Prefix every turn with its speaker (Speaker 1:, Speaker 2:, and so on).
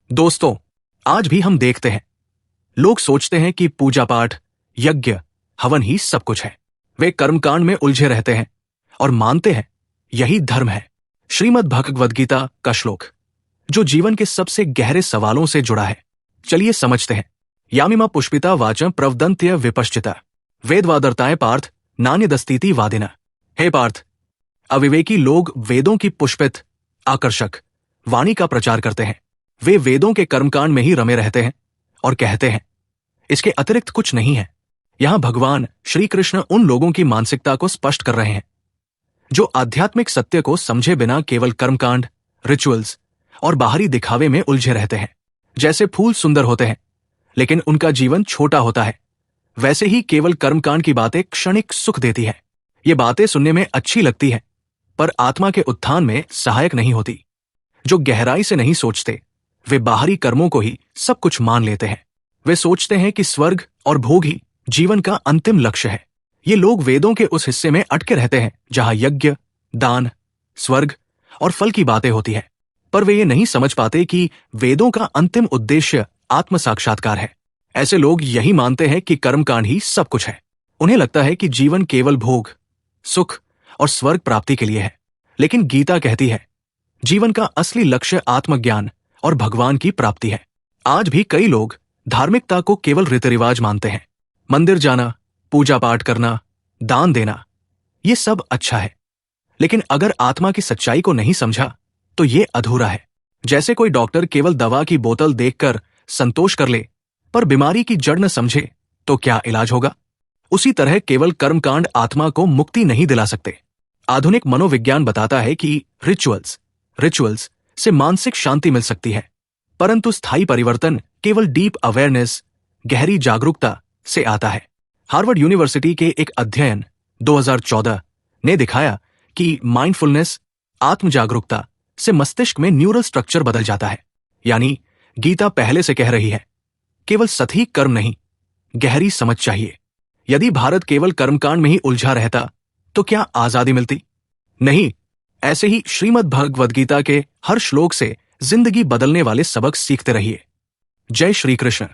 Speaker 1: दोस्तों, आज भी हम देखते हैं, लोग सोचते हैं कि पूजा पाठ, यज्ञ, हवन ही सब कुछ है। वे कर्मकांड में उलझे रहते हैं और मानते हैं यही धर्म है। श्रीमद् भगवद गीता का श्लोक, जो जीवन के सबसे गहरे सवालों से जुड़ा है, चलिए समझते हैं। यामिमा पुष्पिता वाचम प्रवदंत्य विपश्चिता वेदवादरताएं पार्थ नान्यदस्तीति वादिना। हे पार्थ, अविवेकी लोग वेदों की पुष्पित, आकर्षक वाणी का प्रचार करते हैं। वे वेदों के कर्मकांड में ही रमे रहते हैं और कहते हैं इसके अतिरिक्त कुछ नहीं है। यहां भगवान श्री कृष्ण उन लोगों की मानसिकता को स्पष्ट कर रहे हैं जो आध्यात्मिक सत्य को समझे बिना केवल कर्मकांड, रिचुअल्स और बाहरी दिखावे में उलझे रहते हैं। जैसे फूल सुंदर होते हैं लेकिन उनका जीवन छोटा होता है, वैसे ही केवल कर्मकांड की बातें क्षणिक सुख देती है। ये बातें सुनने में अच्छी लगती है पर आत्मा के उत्थान में सहायक नहीं होती। जो गहराई से नहीं सोचते वे बाहरी कर्मों को ही सब कुछ मान लेते हैं। वे सोचते हैं कि स्वर्ग और भोग ही जीवन का अंतिम लक्ष्य है। ये लोग वेदों के उस हिस्से में अटके रहते हैं जहां यज्ञ, दान, स्वर्ग और फल की बातें होती है, पर वे ये नहीं समझ पाते कि वेदों का अंतिम उद्देश्य आत्म साक्षात्कार है। ऐसे लोग यही मानते हैं कि कर्मकांड ही सब कुछ है। उन्हें लगता है कि जीवन केवल भोग, सुख और स्वर्ग प्राप्ति के लिए है। लेकिन गीता कहती है जीवन का असली लक्ष्य आत्मज्ञान और भगवान की प्राप्ति है। आज भी कई लोग धार्मिकता को केवल रीति रिवाज मानते हैं। मंदिर जाना, पूजा पाठ करना, दान देना, ये सब अच्छा है, लेकिन अगर आत्मा की सच्चाई को नहीं समझा तो ये अधूरा है। जैसे कोई डॉक्टर केवल दवा की बोतल देखकर संतोष कर ले पर बीमारी की जड़ न समझे तो क्या इलाज होगा? उसी तरह केवल कर्मकांड आत्मा को मुक्ति नहीं दिला सकते। आधुनिक मनोविज्ञान बताता है कि रिचुअल्स से मानसिक शांति मिल सकती है, परंतु स्थायी परिवर्तन केवल डीप अवेयरनेस, गहरी जागरूकता से आता है। हार्वर्ड यूनिवर्सिटी के एक अध्ययन 2014 ने दिखाया कि माइंडफुलनेस, आत्म जागरूकता से मस्तिष्क में न्यूरल स्ट्रक्चर बदल जाता है। यानी गीता पहले से कह रही है केवल सतही कर्म नहीं, गहरी समझ चाहिए। यदि भारत केवल कर्मकांड में ही उलझा रहता तो क्या आजादी मिलती? नहीं। ऐसे ही श्रीमद् भगवद गीता के हर श्लोक से जिंदगी बदलने वाले सबक सीखते रहिए। जय श्री कृष्ण।